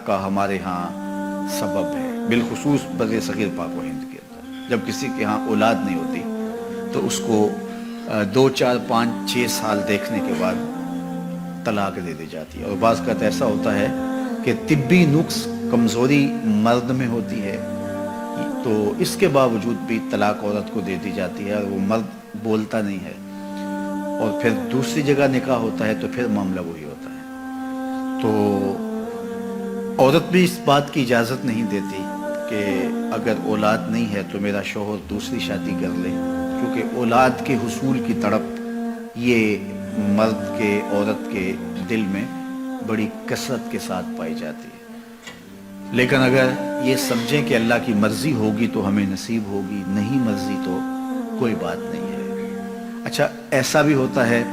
کا ہمارے ہاں سبب ہے، بالخصوص بر صغیر پاک و ہند کے اندر جب کسی کے ہاں اولاد نہیں ہوتی تو اس کو 2 4 5 6 سال دیکھنے کے بعد طلاق دے دی جاتی ہے۔ اور بعض کا ایسا ہوتا ہے کہ طبی نقص کمزوری مرد میں ہوتی ہے تو اس کے باوجود بھی طلاق عورت کو دے دی جاتی ہے اور وہ مرد بولتا نہیں ہے، اور پھر دوسری جگہ نکاح ہوتا ہے تو پھر معاملہ وہی ہوتا ہے۔ تو عورت بھی اس بات کی اجازت نہیں دیتی کہ اگر اولاد نہیں ہے تو میرا شوہر دوسری شادی کر لے، کیونکہ اولاد کے حصول کی تڑپ یہ مرد کے عورت کے دل میں بڑی کثرت کے ساتھ پائی جاتی ہے۔ لیکن اگر یہ سمجھیں کہ اللہ کی مرضی ہوگی تو ہمیں نصیب ہوگی، نہیں مرضی تو کوئی بات نہیں ہے۔ اچھا، ایسا بھی ہوتا ہے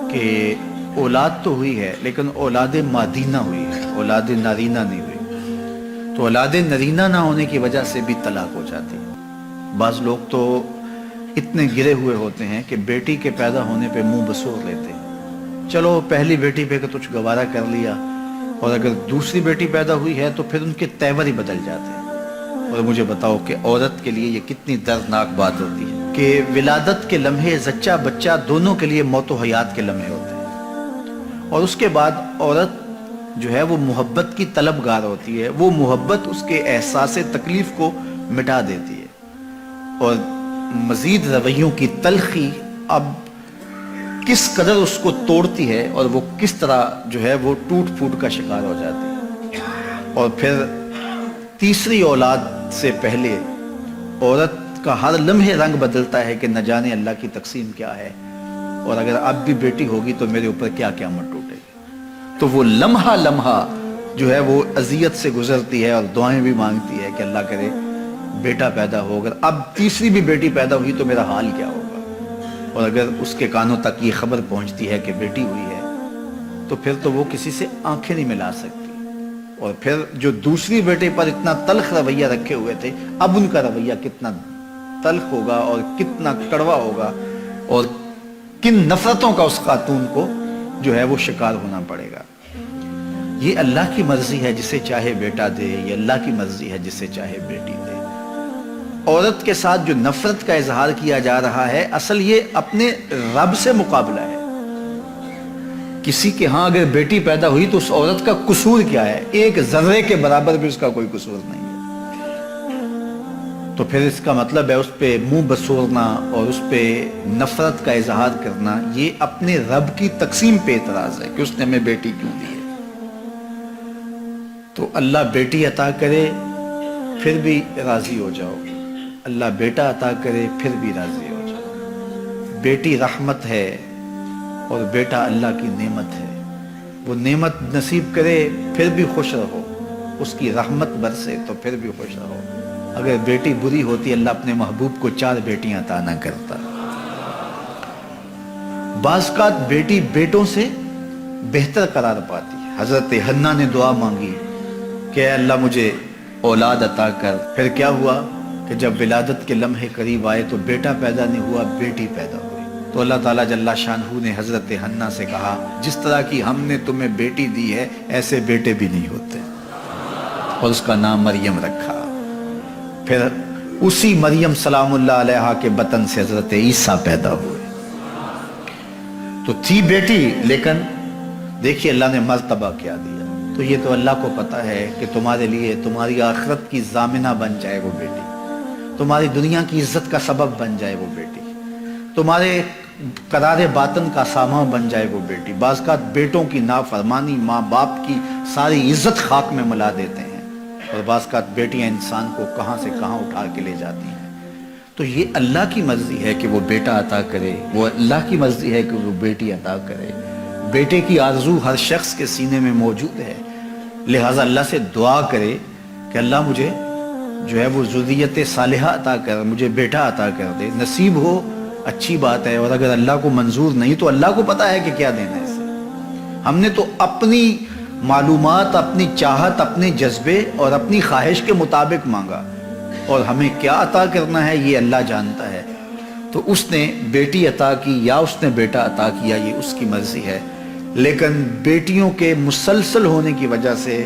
کہ اولاد تو ہوئی ہے لیکن اولاد مادینہ ہوئی ہے، اولاد نارینہ نہیں ہوئی، تو اولاد نارینہ نہ ہونے کی وجہ سے بھی طلاق ہو جاتی ہے۔ بعض لوگ تو اتنے گرے ہوئے ہوتے ہیں کہ بیٹی کے پیدا ہونے پہ منہ بسور لیتے ہیں، چلو پہلی بیٹی پہ کچھ گوارا کر لیا، اور اگر دوسری بیٹی پیدا ہوئی ہے تو پھر ان کے تیور ہی بدل جاتے ہیں۔ اور مجھے بتاؤ کہ عورت کے لیے یہ کتنی دردناک بات ہوتی ہے کہ ولادت کے لمحے زچہ بچہ دونوں کے لیے موت و حیات کے لمحے ہوتے ہیں، اور اس کے بعد عورت جو ہے وہ محبت کی طلبگار ہوتی ہے، وہ محبت اس کے احساس تکلیف کو مٹا دیتی ہے، اور مزید رویوں کی تلخی اب کس قدر اس کو توڑتی ہے اور وہ کس طرح جو ہے وہ ٹوٹ پھوٹ کا شکار ہو جاتی ہے۔ اور پھر تیسری اولاد سے پہلے عورت کا ہر لمحے رنگ بدلتا ہے کہ نہ جانے اللہ کی تقسیم کیا ہے، اور اگر اب بھی بیٹی ہوگی تو میرے اوپر کیا قیامت ٹوٹے گی۔ تو وہ لمحہ لمحہ جو ہے وہ اذیت سے گزرتی ہے اور دعائیں بھی مانگتی ہے کہ اللہ کرے بیٹا پیدا ہو، اگر اب تیسری بھی بیٹی پیدا ہوئی تو میرا حال کیا ہوگا۔ اور اگر اس کے کانوں تک یہ خبر پہنچتی ہے کہ بیٹی ہوئی ہے تو پھر تو وہ کسی سے آنکھیں نہیں ملا سکتی، اور پھر جو دوسری بیٹے پر اتنا تلخ رویہ رکھے ہوئے تھے اب ان کا رویہ کتنا تلخ ہوگا اور کتنا کڑوا ہوگا، اور کن نفرتوں کا اس خاتون کو جو ہے وہ شکار ہونا پڑے گا۔ یہ اللہ کی مرضی ہے، جسے چاہے بیٹا دے، یہ اللہ کی مرضی ہے جسے چاہے بیٹی دے۔ عورت کے ساتھ جو نفرت کا اظہار کیا جا رہا ہے اصل یہ اپنے رب سے مقابلہ ہے۔ کسی کے ہاں اگر بیٹی پیدا ہوئی تو اس عورت کا قصور کیا ہے؟ ایک ذرے کے برابر بھی اس کا کوئی قصور نہیں ہے، تو پھر اس کا مطلب ہے اس پہ منہ بسورنا اور اس پہ نفرت کا اظہار کرنا یہ اپنے رب کی تقسیم پہ اعتراض ہے کہ اس نے ہمیں بیٹی کیوں دی ہے۔ تو اللہ بیٹی عطا کرے پھر بھی راضی ہو جاؤ، اللہ بیٹا عطا کرے پھر بھی راضی ہو جاؤ۔ بیٹی رحمت ہے اور بیٹا اللہ کی نعمت ہے، وہ نعمت نصیب کرے پھر بھی خوش رہو، اس کی رحمت برسے تو پھر بھی خوش رہو۔ اگر بیٹی بری ہوتی اللہ اپنے محبوب کو 4 بیٹیاں عطا نہ کرتا۔ بعض کا بیٹی بیٹوں سے بہتر قرار پاتی ہے۔ حضرت حنہ نے دعا مانگی کہ اے اللہ مجھے اولاد عطا کر، پھر کیا ہوا کہ جب ولادت کے لمحے قریب آئے تو بیٹا پیدا نہیں ہوا، بیٹی پیدا ہوئی۔ تو اللہ تعالیٰ جل شانہ نے حضرت حنہ سے کہا جس طرح کی ہم نے تمہیں بیٹی دی ہے ایسے بیٹے بھی نہیں ہوتے، اور اس کا نام مریم رکھا۔ پھر اسی مریم سلام اللہ علیہا کے بطن سے حضرت عیسیٰ پیدا ہوئے۔ تو تھی بیٹی لیکن دیکھیے اللہ نے مرتبہ کیا دیا۔ تو یہ تو اللہ کو پتا ہے کہ تمہارے لیے تمہاری آخرت کی ضامنہ بن جائے وہ بیٹی، تمہاری دنیا کی عزت کا سبب بن جائے وہ بیٹی، تمہارے قرار باطن کا سامان بن جائے وہ بیٹی۔ بعض کا بیٹوں کی نافرمانی ماں باپ کی ساری عزت خاک میں ملا دیتے ہیں، اور بعض کا بیٹیاں انسان کو کہاں سے کہاں اٹھا کے لے جاتی ہیں۔ تو یہ اللہ کی مرضی ہے کہ وہ بیٹا عطا کرے، وہ اللہ کی مرضی ہے کہ وہ بیٹی عطا کرے۔ بیٹے کی آرزو ہر شخص کے سینے میں موجود ہے، لہٰذا اللہ سے دعا کرے کہ اللہ مجھے جو ہے وہ ذریت صالحہ عطا کر، مجھے بیٹا عطا کر دے۔ نصیب ہو اچھی بات ہے، اور اگر اللہ کو منظور نہیں تو اللہ کو پتا ہے کہ کیا دینا ہے اسے۔ ہم نے تو اپنی معلومات، اپنی چاہت، اپنے جذبے اور اپنی خواہش کے مطابق مانگا، اور ہمیں کیا عطا کرنا ہے یہ اللہ جانتا ہے۔ تو اس نے بیٹی عطا کی یا اس نے بیٹا عطا کیا یہ اس کی مرضی ہے، لیکن بیٹیوں کے مسلسل ہونے کی وجہ سے